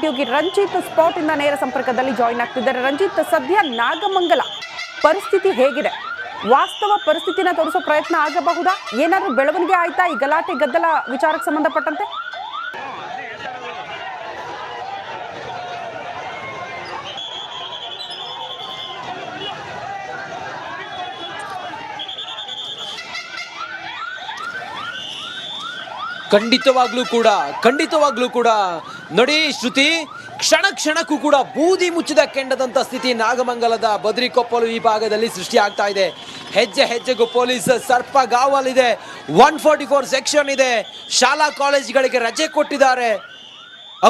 ಉದ್ಯೋಗಿ ರಂಜಿತ್ ಸ್ಪಾಟ್ ಇಂದ ನೇರ ಸಂಪರ್ಕದಲ್ಲಿ ಜಾಯಿನ್ ಆಗ್ತಿದ್ದಾರೆ. ರಂಜಿತ್, ಸದ್ಯ ನಾಗಮಂಗಲ ಪರಿಸ್ಥಿತಿ ಹೇಗಿದೆ? ವಾಸ್ತವ ಪರಿಸ್ಥಿತಿನ ತೋರಿಸೋ ಪ್ರಯತ್ನ ಆಗಬಹುದಾ? ಏನಾದರೂ ಬೆಳವಣಿಗೆ ಆಯ್ತಾ ಈ ಗಲಾಟೆ ಗದ್ದಲ ವಿಚಾರಕ್ಕೆ ಸಂಬಂಧಪಟ್ಟಂತೆ? ಖಂಡಿತವಾಗ್ಲೂ ಕೂಡ ನೋಡಿ ಶ್ರುತಿ, ಕ್ಷಣ ಕ್ಷಣಕ್ಕೂ ಕೂಡ ಬೂದಿ ಮುಚ್ಚಿದ ಕೆಂಡದಂತ ಸ್ಥಿತಿ ನಾಗಮಂಗಲದ ಬದ್ರಿಕೊಪ್ಪಲು ಈ ಭಾಗದಲ್ಲಿ ಸೃಷ್ಟಿ ಆಗ್ತಾ ಇದೆ. ಹೆಜ್ಜೆ ಹೆಜ್ಜೆಗೂ ಪೊಲೀಸ್ ಸರ್ಪಗಾವಲಿದೆ. 144 ಸೆಕ್ಷನ್ ಇದೆ. ಶಾಲಾ ಕಾಲೇಜುಗಳಿಗೆ ರಜೆ ಕೊಟ್ಟಿದ್ದಾರೆ.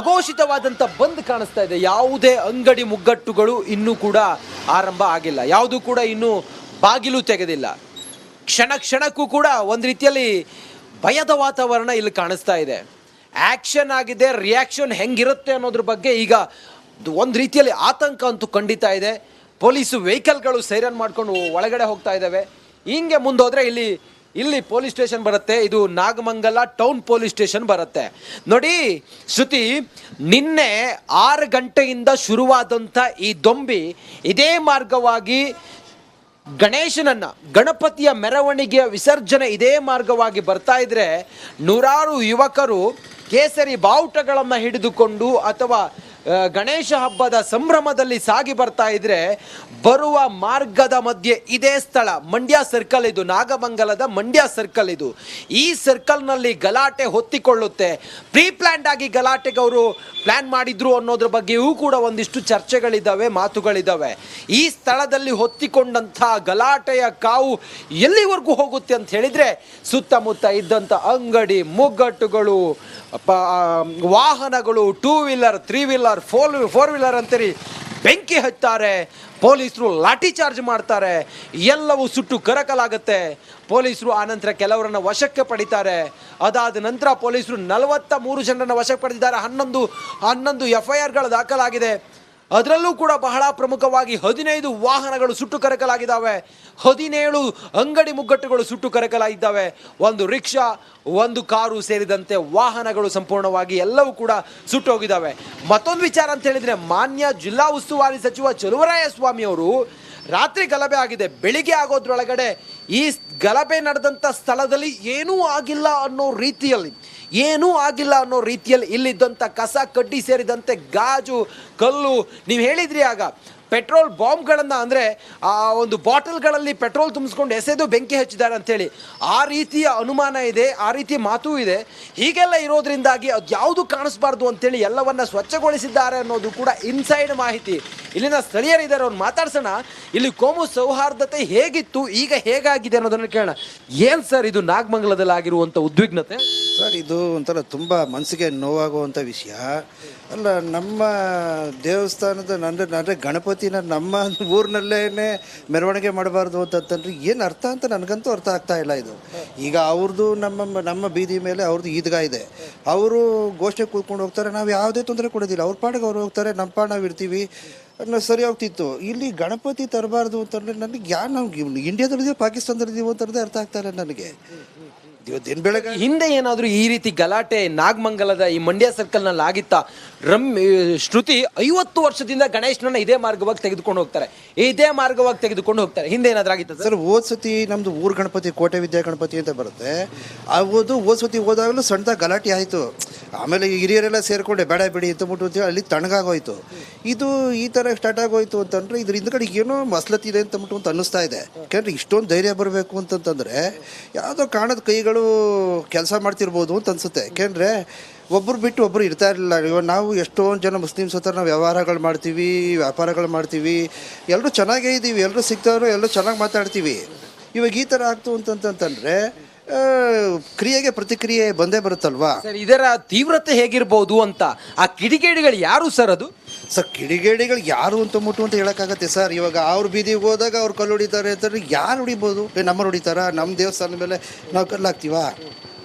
ಅಘೋಷಿತವಾದಂಥ ಬಂದ್ ಕಾಣಿಸ್ತಾ ಇದೆ. ಯಾವುದೇ ಅಂಗಡಿ ಮುಗ್ಗಟ್ಟುಗಳು ಇನ್ನೂ ಕೂಡ ಆರಂಭ ಆಗಿಲ್ಲ. ಯಾವುದು ಕೂಡ ಇನ್ನೂ ಬಾಗಿಲು ತೆಗೆದಿಲ್ಲ. ಕ್ಷಣ ಕ್ಷಣಕ್ಕೂ ಕೂಡ ಒಂದು ರೀತಿಯಲ್ಲಿ ಭಯದ ವಾತಾವರಣ ಇಲ್ಲಿ ಕಾಣಿಸ್ತಾ ಇದೆ. ಆ್ಯಕ್ಷನ್ ಆಗಿದೆ, ರಿಯಾಕ್ಷನ್ ಹೆಂಗಿರುತ್ತೆ ಅನ್ನೋದ್ರ ಬಗ್ಗೆ ಈಗ ಒಂದು ರೀತಿಯಲ್ಲಿ ಆತಂಕ ಅಂತೂ ಖಂಡಿತ ಇದೆ. ಪೊಲೀಸು ವೆಹಿಕಲ್ಗಳು ಸೈರನ್ ಮಾಡ್ಕೊಂಡು ಒಳಗಡೆ ಹೋಗ್ತಾ ಇದ್ದಾವೆ. ಹಿಂಗೆ ಮುಂದೋದ್ರೆ ಇಲ್ಲಿ ಪೊಲೀಸ್ ಸ್ಟೇಷನ್ ಬರುತ್ತೆ. ಇದು ನಾಗಮಂಗಲ ಟೌನ್ ಪೊಲೀಸ್ ಸ್ಟೇಷನ್ ಬರುತ್ತೆ. ನೋಡಿ ಶ್ರುತಿ, ನಿನ್ನೆ 6 ಗಂಟೆಯಿಂದ ಶುರುವಾದಂಥ ಈ ದೊಂಬಿ ಇದೇ ಮಾರ್ಗವಾಗಿ ಗಣಪತಿಯ ಮೆರವಣಿಗೆಯ ವಿಸರ್ಜನೆ ಇದೇ ಮಾರ್ಗವಾಗಿ ಬರ್ತಾ ಇದ್ರೆ ನೂರಾರು ಯುವಕರು ಕೇಸರಿ ಬಾವುಟಗಳನ್ನು ಹಿಡಿದುಕೊಂಡು ಅಥವಾ ಗಣೇಶ ಹಬ್ಬದ ಸಂಭ್ರಮದಲ್ಲಿ ಸಾಗಿ ಬರ್ತಾ ಇದ್ರೆ ಬರುವ ಮಾರ್ಗದ ಮಧ್ಯೆ ಇದೇ ಸ್ಥಳ ಮಂಡ್ಯ ಸರ್ಕಲ್. ಇದು ನಾಗಮಂಗಲದ ಮಂಡ್ಯ ಸರ್ಕಲ್. ಇದು ಈ ಸರ್ಕಲ್ನಲ್ಲಿ ಗಲಾಟೆ ಹೊತ್ತಿಕೊಳ್ಳುತ್ತೆ. ಪ್ರೀ ಪ್ಲ್ಯಾನ್ಡ್ ಆಗಿ ಗಲಾಟೆಗೆ ಅವರು ಪ್ಲ್ಯಾನ್ ಮಾಡಿದ್ರು ಅನ್ನೋದ್ರ ಬಗ್ಗೆಯೂ ಕೂಡ ಒಂದಿಷ್ಟು ಚರ್ಚೆಗಳಿದ್ದಾವೆ, ಮಾತುಗಳಿದ್ದಾವೆ. ಈ ಸ್ಥಳದಲ್ಲಿ ಹೊತ್ತಿಕೊಂಡಂಥ ಗಲಾಟೆಯ ಕಾವು ಎಲ್ಲಿವರೆಗೂ ಹೋಗುತ್ತೆ ಅಂತ ಹೇಳಿದ್ರೆ ಸುತ್ತಮುತ್ತ ಇದ್ದಂಥ ಅಂಗಡಿ ಮುಗ್ಗಟ್ಟುಗಳು, ವಾಹನಗಳು, 2 ವೀಲರ್ 3 ವೀಲರ್ 4 ವೀಲರ್ ಅಂತೇಳಿ ಬೆಂಕಿ ಹಚ್ತಾರೆ. ಪೊಲೀಸರು ಲಾಠಿ ಚಾರ್ಜ್ ಮಾಡ್ತಾರೆ. ಎಲ್ಲವೂ ಸುಟ್ಟು ಕರಕಲಾಗುತ್ತೆ. ಪೊಲೀಸರು ಆನಂತರ ಕೆಲವರನ್ನು ವಶಕ್ಕೆ ಪಡಿತಾರೆ. ಅದಾದ ನಂತರ ಪೊಲೀಸರು 43 ಜನರನ್ನು ವಶಕ್ಕೆ ಪಡೆದಿದ್ದಾರೆ. 11 FIRಗಳು ದಾಖಲಾಗಿದೆ. ಅದರಲ್ಲೂ ಕೂಡ ಬಹಳ ಪ್ರಮುಖವಾಗಿ 15 ವಾಹನಗಳು ಸುಟ್ಟು ಕರಕಲಾಗಿದ್ದಾವೆ. 17 ಅಂಗಡಿ ಮುಗ್ಗಟ್ಟುಗಳು ಸುಟ್ಟು ಕರಕಲಾಗಿದ್ದಾವೆ. 1 ರಿಕ್ಷಾ, 1 ಕಾರು ಸೇರಿದಂತೆ ವಾಹನಗಳು ಸಂಪೂರ್ಣವಾಗಿ ಎಲ್ಲವೂ ಕೂಡ ಸುಟ್ಟು ಹೋಗಿದ್ದಾವೆ. ಮತ್ತೊಂದು ವಿಚಾರ ಅಂತ ಹೇಳಿದ್ರೆ, ಮಾನ್ಯ ಜಿಲ್ಲಾ ಉಸ್ತುವಾರಿ ಸಚಿವ ಚಲುವರಾಯಸ್ವಾಮಿ ಅವರು ರಾತ್ರಿ ಗಲಭೆ ಆಗಿದೆ, ಬೆಳಿಗ್ಗೆ ಆಗೋದ್ರೊಳಗಡೆ ಈ ಗಲಭೆ ನಡೆದಂಥ ಸ್ಥಳದಲ್ಲಿ ಏನೂ ಆಗಿಲ್ಲ ಅನ್ನೋ ರೀತಿಯಲ್ಲಿ ಇಲ್ಲಿದ್ದಂಥ ಕಸ ಕಡ್ಡಿ ಸೇರಿದಂತೆ ಗಾಜು ಕಲ್ಲು, ನೀವು ಹೇಳಿದ್ರಿ ಆಗ ಪೆಟ್ರೋಲ್ ಬಾಂಬ್ಗಳನ್ನು ಅಂದರೆ ಆ ಒಂದು ಬಾಟಲ್ಗಳಲ್ಲಿ ಪೆಟ್ರೋಲ್ ತುಂಬಿಸ್ಕೊಂಡು ಎಸೆದು ಬೆಂಕಿ ಹಚ್ಚಿದ್ದಾರೆ ಅಂಥೇಳಿ ಆ ರೀತಿಯ ಅನುಮಾನ ಇದೆ, ಆ ರೀತಿಯ ಮಾತೂ ಇದೆ. ಹೀಗೆಲ್ಲ ಇರೋದ್ರಿಂದಾಗಿ ಅದು ಯಾವುದು ಕಾಣಿಸ್ಬಾರ್ದು ಅಂತೇಳಿ ಎಲ್ಲವನ್ನ ಸ್ವಚ್ಛಗೊಳಿಸಿದ್ದಾರೆ ಅನ್ನೋದು ಕೂಡ ಇನ್ಸೈಡ್ ಮಾಹಿತಿ. ಇಲ್ಲಿನ ಸ್ಥಳೀಯರಿದ್ದಾರೆ, ಅವ್ರು ಮಾತಾಡ್ಸೋಣ. ಇಲ್ಲಿ ಕೋಮು ಸೌಹಾರ್ದತೆ ಹೇಗಿತ್ತು, ಈಗ ಹೇಗಾಗಿದೆ ಅನ್ನೋದನ್ನು ಕೇಳೋಣ. ಏನು ಸರ್ ಇದು ನಾಗಮಂಗಲದಲ್ಲಿ ಆಗಿರುವಂಥ ಉದ್ವಿಗ್ನತೆ? ಸರ್, ಇದು ಒಂಥರ ತುಂಬ ಮನಸ್ಸಿಗೆ ನೋವಾಗುವಂಥ ವಿಷಯ ಅಲ್ಲ. ನಮ್ಮ ದೇವಸ್ಥಾನದ ಅಂದರೆ ಗಣಪತಿನ ನಮ್ಮ ಊರಿನಲ್ಲೇ ಮೆರವಣಿಗೆ ಮಾಡಬಾರ್ದು ಅಂತಂದ್ರೆ ಏನು ಅರ್ಥ ಅಂತ ನನಗಂತೂ ಅರ್ಥ ಆಗ್ತಾ ಇಲ್ಲ. ಇದು ಈಗ ಅವ್ರದ್ದು ನಮ್ಮ ಬೀದಿ ಮೇಲೆ ಅವ್ರದ್ದು ಈದ್ಗಾ ಇದೆ. ಅವರು ಘೋಷಣೆ ಕೂತ್ಕೊಂಡು ಹೋಗ್ತಾರೆ, ನಾವು ಯಾವುದೇ ತೊಂದರೆ ಕೊಡೋದಿಲ್ಲ. ಅವ್ರ ಪಾಡಿಗೆ ಅವ್ರು ಹೋಗ್ತಾರೆ, ನಮ್ಮ ಪಾಡು ನಾವು ಇರ್ತೀವಿ ಅನ್ನೋ ಸರಿ ಹೋಗ್ತಿತ್ತು. ಇಲ್ಲಿ ಗಣಪತಿ ತರಬಾರ್ದು ಅಂತಂದರೆ ನನಗೆ ನಾವು ಇಂಡಿಯಾದಲ್ಲಿದ್ದೀವಿ ಪಾಕಿಸ್ತಾನದಲ್ಲಿದ್ದೀವಿ ಅಂತಂದ್ರೆ ಅರ್ಥ ಆಗ್ತಾ ಇಲ್ಲ ನನಗೆ. ಹಿಂದೆ ಏನಾದರೂ ಈ ರೀತಿ ಗಲಾಟೆ ನಾಗಮಂಗಲದ ಈ ಮಂಡ್ಯ ಸರ್ಕಲ್ನಲ್ಲಿ ಆಗಿತ್ತಾ? ಶ್ರುತಿ, 50 ವರ್ಷದಿಂದ ಗಣೇಶನನ್ನ ಇದೇ ಮಾರ್ಗವಾಗಿ ತೆಗೆದುಕೊಂಡು ಹೋಗ್ತಾರೆ. ಹಿಂದೆ ಏನಾದ್ರೂ ಆಗಿತ್ತ ಸರ್? ಓದ್ಸತಿ ನಮ್ದು ಊರ್ ಗಣಪತಿ ಕೋಟೆ ವಿದ್ಯಾ ಗಣಪತಿ ಅಂತ ಬರುತ್ತೆ. ಓದ್ಸತಿ ಹೋದಾಗಲೂ ಸಣ್ಣ ಗಲಾಟೆ ಆಯಿತು. ಆಮೇಲೆ ಹಿರಿಯರೆಲ್ಲ ಸೇರ್ಕೊಂಡೆ ಬೇಡ ಬಿಡಿ ಅಂತ ಮುಟ್ಟು ಅಲ್ಲಿ ತಣ್ಣಗಾಗೋಯ್ತು. ಇದು ಈ ಥರ ಸ್ಟಾರ್ಟ್ ಆಗೋಯ್ತು ಅಂತಂದ್ರೆ ಇದ್ರ ಹಿಂದ್ಗಡೆ ಏನೋ ಮಸಲತ್ತಿದೆ ಅಂತ ಮುಟ್ಟು ಅಂತ ಅನ್ನಿಸ್ತಾ ಇದೆ. ಯಾಕಂದ್ರೆ ಇಷ್ಟೊಂದು ಧೈರ್ಯ ಬರಬೇಕು ಅಂತಂತಂದ್ರೆ ಯಾವುದೋ ಕಾಣದ ಕೈಗಳು ಕೆಲಸ ಮಾಡ್ತಿರ್ಬೋದು ಅಂತ ಅನ್ಸುತ್ತೆ. ಯಾಕೆಂದರೆ ಒಬ್ಬರು ಬಿಟ್ಟು ಒಬ್ಬರು ಇರ್ತಾ ಇರಲಿಲ್ಲ. ಇವಾಗ ನಾವು ಎಷ್ಟೊಂದು ಜನ ಮುಸ್ಲಿಮ್ಸ್ ಹತ್ರ ನಾವು ವ್ಯವಹಾರಗಳು ಮಾಡ್ತೀವಿ, ವ್ಯಾಪಾರಗಳು ಮಾಡ್ತೀವಿ, ಎಲ್ಲರೂ ಚೆನ್ನಾಗೇ ಇದ್ದೀವಿ, ಎಲ್ಲರೂ ಸಿಗ್ತಾರೋ ಎಲ್ಲರೂ ಚೆನ್ನಾಗಿ ಮಾತಾಡ್ತೀವಿ. ಇವಾಗ ಈ ಥರ ಆಗ್ತು ಅಂತಂತಂದರೆ ಕ್ರಿಯೆಗೆ ಪ್ರತಿಕ್ರಿಯೆ ಬಂದೇ ಬರುತ್ತಲ್ವಾ ಸರ್? ಇದರ ತೀವ್ರತೆ ಹೇಗಿರ್ಬೋದು ಅಂತ ಆ ಕಿಡಿಗೇಡಿಗಳು ಯಾರು ಸರ್? ಅದು ಸರ್, ಕಿಡಿಗೇಡಿಗಳು ಯಾರು ಅಂತ ಹೇಳೋಕ್ಕಾಗತ್ತೆ ಸರ್? ಇವಾಗ ಅವ್ರ ಬೀದಿಗೆ ಹೋದಾಗ ಅವ್ರು ಕಲ್ಲು ಹೊಡಿತಾರೆ ಅಂತಂದ್ರೆ ಯಾರು ಹೊಡಿಬೋದು? ನಮ್ಮನ್ನು ಹೊಡಿತಾರ? ನಮ್ಮ ದೇವಸ್ಥಾನದ ಮೇಲೆ ನಾವು ಕಲ್ಲಾಗ್ತೀವಾ?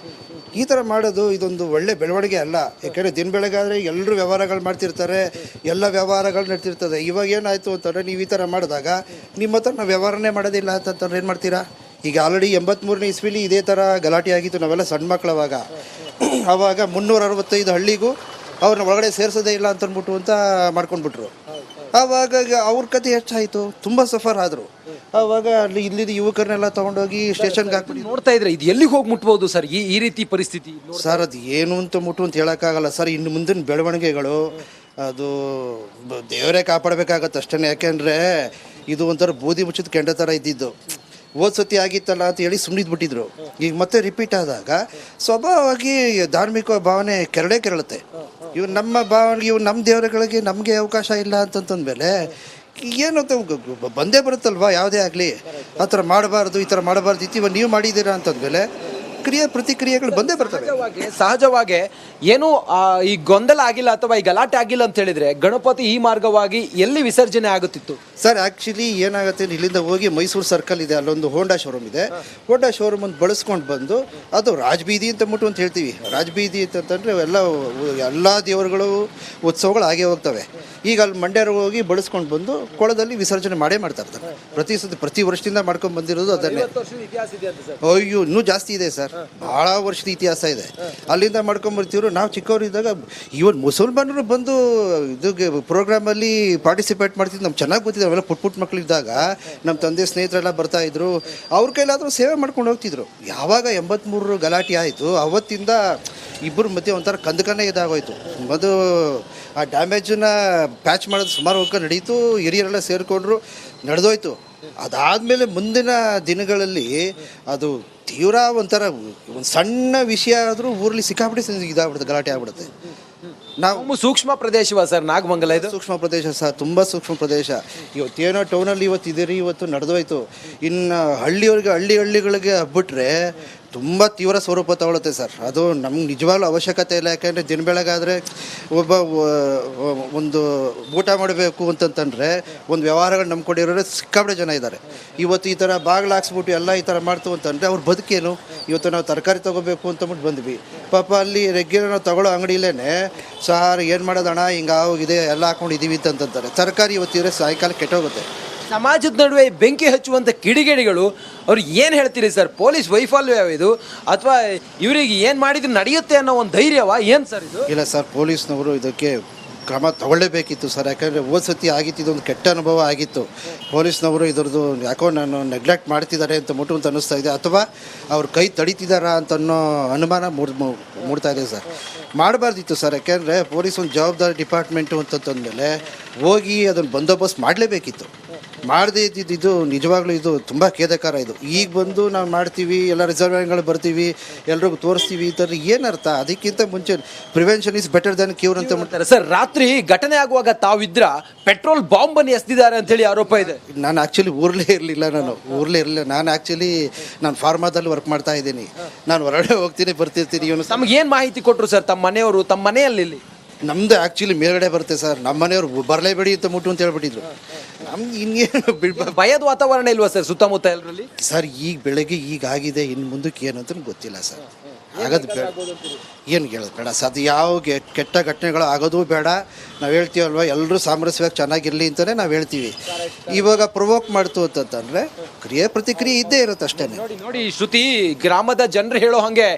ಈ ಥರ ಮಾಡೋದು ಇದೊಂದು ಒಳ್ಳೆ ಬೆಳವಣಿಗೆ ಅಲ್ಲ. ಯಾಕೆಂದರೆ ದಿನ ಬೆಳಗಾದರೆ ಎಲ್ಲರೂ ವ್ಯವಹಾರಗಳು ಮಾಡ್ತಿರ್ತಾರೆ, ಎಲ್ಲ ವ್ಯವಹಾರಗಳು ನಡ್ತಿರ್ತದೆ. ಇವಾಗ ಏನಾಯಿತು ಅಂತಂದರೆ ನೀವು ಈ ಥರ ಮಾಡಿದಾಗ ನಿಮ್ಮ ಹತ್ರ ನಾವು ವ್ಯವಹಾರನೇ ಮಾಡೋದಿಲ್ಲ ಅಂತಂದ್ರೆ ಏನು ಮಾಡ್ತೀರಾ? ಈಗ ಆಲ್ರೆಡಿ 83ನೇ ಇಸ್ವಿಲಿ ಇದೇ ಥರ ಗಲಾಟೆ ಆಗಿತ್ತು. ನಾವೆಲ್ಲ ಸಣ್ಣ ಮಕ್ಕಳು ಆವಾಗ 365 ಹಳ್ಳಿಗೂ ಅವ್ರನ್ನ ಒಳಗಡೆ ಸೇರಿಸೋದೇ ಇಲ್ಲ ಅಂತ ಅಂದ್ಬಿಟ್ಟು ಅಂತ ಮಾಡ್ಕೊಂಡ್ಬಿಟ್ರು. ಆವಾಗ ಅವ್ರ ಕತೆ ಹೆಚ್ಚಾಯಿತು, ತುಂಬ ಸಫರ್ ಆದರು. ಆವಾಗ ಅಲ್ಲಿ ಇಲ್ಲಿದ್ದ ಯುವಕರನ್ನೆಲ್ಲ ತೊಗೊಂಡೋಗಿ ಸ್ಟೇಷನ್ಗೆ ಹಾಕ್ಬಿಟ್ಟು ನೋಡ್ತಾ ಇದ್ರೆ ಇದು ಎಲ್ಲಿಗೆ ಹೋಗಿ ಮುಟ್ಬೋದು ಸರ್ ಈ ರೀತಿ ಪರಿಸ್ಥಿತಿ? ಸರ್ ಅದು ಏನು ಅಂತ ಹೇಳೋಕ್ಕಾಗಲ್ಲ ಸರ್. ಇನ್ನು ಮುಂದಿನ ಬೆಳವಣಿಗೆಗಳು ಅದು ದೇವರೇ ಕಾಪಾಡಬೇಕಾಗತ್ತೆ ಅಷ್ಟೇ. ಯಾಕೆಂದರೆ ಇದು ಒಂಥರ ಬೂದಿ ಮುಚ್ಚಿದ ಕೆಂಡ ಥರ ಇದ್ದಿದ್ದು. ಸತಿ ಆಗಿತ್ತಲ್ಲ ಅಂತ ಹೇಳಿ ಸುಮ್ಮನಿದ್ಬಿಟ್ಟಿದ್ರು. ಈಗ ಮತ್ತೆ ರಿಪೀಟ್ ಆದಾಗ ಸ್ವಭಾವವಾಗಿ ಧಾರ್ಮಿಕ ಭಾವನೆ ಕೆರಳುತ್ತೆ. ಇವು ನಮ್ಮ ಭಾವನೆ, ಇವು ನಮ್ಮ ದೇವರುಗಳಿಗೆ ನಮಗೆ ಅವಕಾಶ ಇಲ್ಲ ಅಂತಂತಂದಮೇಲೆ ಏನು ಬಂದೇ ಬರುತ್ತಲ್ವಾ ಯಾವುದೇ ಆಗಲಿ. ಆ ಥರ ಮಾಡಬಾರ್ದು, ಈ ಥರ ಮಾಡಬಾರ್ದು, ಇವಾಗ ನೀವು ಮಾಡಿದ್ದೀರಾ ಅಂತಂದಮೇಲೆ ಪ್ರತಿಕ್ರಿಯೆಗಳು ಬಂದೇ ಬರ್ತವೆ. ಸಹಜವಾಗಿ ಏನು ಈ ಗೊಂದಲ ಆಗಿಲ್ಲ ಅಥವಾ ಈ ಗಲಾಟೆ ಆಗಿಲ್ಲ ಅಂತ ಹೇಳಿದ್ರೆ ಗಣಪತಿ ಈ ಮಾರ್ಗವಾಗಿ ಎಲ್ಲಿ ವಿಸರ್ಜನೆ ಆಗುತ್ತಿತ್ತು ಸರ್? ಆ್ಯಕ್ಚುಲಿ ಏನಾಗುತ್ತೆ, ಇಲ್ಲಿಂದ ಹೋಗಿ ಮೈಸೂರು ಸರ್ಕಲ್ ಇದೆ, ಅಲ್ಲೊಂದು ಹೋಂಡಾ ಶೋರೂಮ್ ಇದೆ. ಹೋಂಡಾ ಶೋರೂಮ್ ಒಂದು ಬಳಸ್ಕೊಂಡು ಬಂದು ಅದು ರಾಜಬೀದಿ ಅಂತ ಹೇಳ್ತೀವಿ. ರಾಜಬೀದಿ ಅಂತಂದರೆ ಎಲ್ಲ ದೇವರುಗಳು ಉತ್ಸವಗಳು ಆಗೇ ಹೋಗ್ತವೆ. ಈಗ ಅಲ್ಲಿ ಮಂಡ್ಯರು ಹೋಗಿ ಬಳಸ್ಕೊಂಡು ಬಂದು ಕೊಳದಲ್ಲಿ ವಿಸರ್ಜನೆ ಮಾಡ್ತಾ ಇರ್ತಾರೆ. ಪ್ರತಿ ವರ್ಷದಿಂದ ಮಾಡ್ಕೊಂಡು ಬಂದಿರೋದು ಅದನ್ನೇ. ಅಯ್ಯೋ ಇನ್ನೂ ಜಾಸ್ತಿ ಇದೆ ಸರ್, ಭಾಳ ವರ್ಷದ ಇತಿಹಾಸ ಇದೆ. ಅಲ್ಲಿಂದ ಮಾಡ್ಕೊಂಬರ್ತೀವ್ರು. ನಾವು ಚಿಕ್ಕವರಿದ್ದಾಗ ಇವನ್ ಮುಸಲ್ಮಾನರು ಬಂದು ಇದು ಪ್ರೋಗ್ರಾಮಲ್ಲಿ ಪಾರ್ಟಿಸಿಪೇಟ್ ಮಾಡ್ತಿದ್ದು ನಮ್ಗೆ ಚೆನ್ನಾಗಿ ಗೊತ್ತಿದೆ. ಅವೆಲ್ಲ ಪುಟ್ ಮಕ್ಕಳಿದ್ದಾಗ ನಮ್ಮ ತಂದೆ ಸ್ನೇಹಿತರೆಲ್ಲ ಬರ್ತಾಯಿದ್ರು, ಅವ್ರ ಕೈಲಾದರೂ ಸೇವೆ ಮಾಡ್ಕೊಂಡು ಹೋಗ್ತಿದ್ರು. ಯಾವಾಗ 83 ಗಲಾಟೆ ಆಯಿತು ಅವತ್ತಿಂದ ಇಬ್ಬರು ಮಧ್ಯೆ ಒಂಥರ ಕಂದಕನೇ ಇದಾಗೋಯ್ತು. ಅದು ಆ ಡ್ಯಾಮೇಜನ್ನ ಪ್ಯಾಚ್ ಮಾಡೋದು ಸುಮಾರು ಹೋಗ್ಕೊಂಡು ನಡೀತು. ಹಿರಿಯರೆಲ್ಲ ಸೇರಿಕೊಂಡ್ರು, ನಡೆದೋಯ್ತು. ಅದಾದಮೇಲೆ ಮುಂದಿನ ದಿನಗಳಲ್ಲಿ ಅದು ತೀವ್ರ ಒಂಥರ ಒಂದು ಸಣ್ಣ ವಿಷಯ ಆದರೂ ಊರಲ್ಲಿ ಸಿಕ್ಕಾಬಿಟ್ಟು ಇದಾಗ್ಬಿಡುತ್ತೆ, ಗಲಾಟೆ ಆಗ್ಬಿಡುತ್ತೆ. ನಾವು ಸೂಕ್ಷ್ಮ ಪ್ರದೇಶವಾ ಸರ್ ನಾಗಮಂಗಲ? ಇದು ಸೂಕ್ಷ್ಮ ಪ್ರದೇಶ ಸರ್, ತುಂಬ ಸೂಕ್ಷ್ಮ ಪ್ರದೇಶ. ಇವತ್ತೇನೋ ಟೌನಲ್ಲಿ ಇವತ್ತು ನಡೆದೋಯ್ತು. ಇನ್ನು ಹಳ್ಳಿಗಳಿಗೆ ಹಬ್ಬಿಟ್ರೆ ತುಂಬ ತೀವ್ರ ಸ್ವರೂಪ ತಗೊಳುತ್ತೆ ಸರ್. ಅದು ನಮ್ಗೆ ನಿಜವಾಗ್ಲೂ ಅವಶ್ಯಕತೆ ಇಲ್ಲ. ಯಾಕೆಂದರೆ ದಿನ ಬೆಳಗಾದರೆ ಒಂದು ಊಟ ಮಾಡಬೇಕು ಅಂತಂತಂದರೆ ಒಂದು ವ್ಯವಹಾರಗಳು ನಂಬ್ಕೊಂಡಿರೋರು ಸಿಕ್ಕಾಬಿಡೆ ಜನ ಇದ್ದಾರೆ. ಇವತ್ತು ಈ ಥರ ಬಾಗಿಲು ಹಾಕ್ಸ್ಬಿಟ್ಟು ಎಲ್ಲ ಈ ಥರ ಮಾಡ್ತು ಅಂತಂದರೆ ಅವ್ರ ಬದುಕೇನು? ಇವತ್ತು ನಾವು ತರಕಾರಿ ತೊಗೋಬೇಕು ಅಂತಂದ್ಬಿಟ್ಟು ಬಂದ್ವಿ. ಪಾಪ ಅಲ್ಲಿ ರೆಗ್ಯುಲರ್ ನಾವು ತಗೊಳ್ಳೋ ಅಂಗಡಿಲೇ ಸಾರ್ ಏನು ಮಾಡೋದಣ್ಣ ಹಿಂಗಾಗೋಗಿದೆ ಎಲ್ಲ ಹಾಕೊಂಡಿದ್ದೀವಿ ಅಂತಂತಾರೆ. ತರಕಾರಿ ಇವತ್ತಿದ್ರೆ ಸಾಯಂಕಾಲ ಕೆಟ್ಟೋಗುತ್ತೆ. ಸಮಾಜದ ನಡುವೆ ಬೆಂಕಿ ಹಚ್ಚುವಂಥ ಕಿಡಿಗೇಡಿಗಳು ಅವ್ರು ಏನು ಹೇಳ್ತೀರಿ ಸರ್? ಪೊಲೀಸ್ ವೈಫಲ್ಯ ಇದು ಅಥವಾ ಇವರಿಗೆ ಏನು ಮಾಡಿದ್ರು ನಡೆಯುತ್ತೆ ಅನ್ನೋ ಒಂದು ಧೈರ್ಯವಾ ಏನು ಸರ್ ಇದು? ಇಲ್ಲ ಸರ್, ಪೊಲೀಸ್ನವರು ಇದಕ್ಕೆ ಕ್ರಮ ತಗೊಳ್ಳೇಬೇಕಿತ್ತು ಸರ್. ಯಾಕಂದರೆ ಸತಿ ಆಗಿತ್ತು, ಇದೊಂದು ಕೆಟ್ಟ ಅನುಭವ ಆಗಿತ್ತು. ಪೊಲೀಸ್ನವರು ಇದ್ರದ್ದು ಯಾಕೋ ನಾನು ನೆಗ್ಲೆಕ್ಟ್ ಮಾಡ್ತಿದ್ದಾರೆ ಅಂತ ಅನ್ನಿಸ್ತಾ ಇದೆ, ಅಥವಾ ಅವ್ರ ಕೈ ತಡೀತಿದ್ದಾರಾ ಅಂತ ಅನ್ನೋ ಅನುಮಾನ ಮೂಡ್ತಾ ಇದೆ ಸರ್. ಮಾಡಬಾರ್ದಿತ್ತು ಸರ್. ಯಾಕೆಂದರೆ ಪೊಲೀಸ್ ಒಂದು ಜವಾಬ್ದಾರಿ ಡಿಪಾರ್ಟ್ಮೆಂಟು ಅಂತಂದಮೇಲೆ ಹೋಗಿ ಅದನ್ನು ಬಂದೋಬಸ್ತ್ ಮಾಡಲೇಬೇಕಿತ್ತು. ಮಾಡದೇ ಇದ್ದಿದ್ದು ನಿಜವಾಗ್ಲೂ ಇದು ತುಂಬ ಖೇದಕರ. ಇದು ಈಗ ಬಂದು ನಾವು ಮಾಡ್ತೀವಿ, ಎಲ್ಲ ರಿಸರ್ವೇಷನ್ಗಳು ಬರ್ತೀವಿ, ಎಲ್ರಿಗೂ ತೋರಿಸ್ತೀವಿ, ಈ ಥರ ಏನರ್ಥ? ಅದಕ್ಕಿಂತ ಮುಂಚೆ prevention is better than cure ಅಂತ ಮಾಡ್ತಾರೆ ಸರ್. ರಾತ್ರಿ ಘಟನೆ ಆಗುವಾಗ ತಾವಿದ್ರ ಪೆಟ್ರೋಲ್ ಬಾಂಬನ್ನು ಎಸ್ದಿದ್ದಾರೆ ಅಂತೇಳಿ ಆರೋಪ ಇದೆ. ನಾನು ಆ್ಯಕ್ಚುಲಿ ಊರಲ್ಲೇ ಇರಲಿಲ್ಲ. ನಾನು ಆ್ಯಕ್ಚುಲಿ ಫಾರ್ಮಾದಲ್ಲಿ ವರ್ಕ್ ಮಾಡ್ತಾ ಇದ್ದೀನಿ. ನಾನು ಹೊರಗಡೆ ಹೋಗ್ತೀನಿ ಬರ್ತಿರ್ತೀನಿ. ಇವನು ನಮಗೇನು ಮಾಹಿತಿ ಕೊಟ್ಟರು ಸರ್? ತಮ್ಮ ಮನೆಯವರು ತಮ್ಮ ಮನೆಯಲ್ಲಿ ನಮ್ಮದು ಆ್ಯಕ್ಚುಲಿ ಮೇಲ್ಗಡೆ ಬರುತ್ತೆ ಸರ್. ನಮ್ಮ ಮನೆಯವರು ಬರಲೇಬೇಡಿ ಅಂತ ಹೇಳ್ಬಿಟ್ಟಿದ್ರು. ನಮ್ಗೆ ಇನ್ನೇನು ಭಯದ ವಾತಾವರಣ ಇಲ್ವಾ ಸರ್ ಸುತ್ತಮುತ್ತ ಎಲ್ಲರಲ್ಲಿ? ಸರ್ ಈಗ ಬೆಳಗ್ಗೆ ಈಗ ಆಗಿದೆ, ಇನ್ನು ಮುಂದಕ್ಕೆ ಏನು ಅಂತ ಗೊತ್ತಿಲ್ಲ ಸರ್. ಆಗೋದು ಬೇಡ, ಏನು ಹೇಳೋದು ಬೇಡ ಸರ್. ಅದು ಯಾವ ಕೆಟ್ಟ ಘಟನೆಗಳು ಆಗೋದು ಬೇಡ. ನಾವು ಹೇಳ್ತೀವಲ್ವ, ಎಲ್ಲರೂ ಸಾಮರಸ್ಯವಾಗಿ ಚೆನ್ನಾಗಿರಲಿ ಅಂತಲೇ ನಾವು ಹೇಳ್ತೀವಿ. ಇವಾಗ ಪ್ರೊವೋಕ್ ಮಾಡ್ತು ಅಂತಂದರೆ ಪ್ರತಿಕ್ರಿಯೆ ಇದ್ದೇ ಇರುತ್ತೆ ಅಷ್ಟೇ. ನೋಡಿ ಶ್ರುತಿ, ಗ್ರಾಮದ ಜನರು ಹೇಳೋ ಹಾಗೆ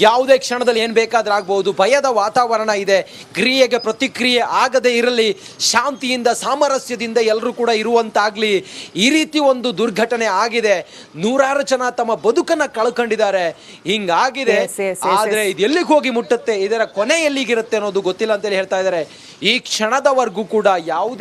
ಯಾವುದೇ ಕ್ಷಣದಲ್ಲಿ ಏನು ಬೇಕಾದ್ರೂ ಆಗ್ಬೋದು. ಭಯದ ವಾತಾವರಣ ಇದೆ. ಕ್ರಿಯೆಗೆ ಪ್ರತಿಕ್ರಿಯೆ ಆಗದೇ ಇರಲಿ, ಶಾಂತಿಯಿಂದ ಸಾಮರಸ್ಯದಿಂದ ಎಲ್ಲರೂ ಕೂಡ ಇರುವಂತಾಗಲಿ. ಈ ರೀತಿ ಒಂದು ದುರ್ಘಟನೆ ಆಗಿದೆ. ನೂರಾರು ಜನ ತಮ್ಮ ಬದುಕನ್ನು ಕಳ್ಕೊಂಡಿದ್ದಾರೆ. ಹಿಂಗಾಗಿದೆ. ಆದ್ರೆ ಇದು ಎಲ್ಲಿಗೆ ಹೋಗಿ ಮುಟ್ಟುತ್ತೆ, ಇದರ ಕೊನೆ ಎಲ್ಲಿಗಿರುತ್ತೆ ಅನ್ನೋದು ಗೊತ್ತಿಲ್ಲ ಅಂತೇಳಿ ಹೇಳ್ತಾ ಇದ್ದಾರೆ. ಈ ಕ್ಷಣದವರೆಗೂ ಕೂಡ ಯಾವುದೇ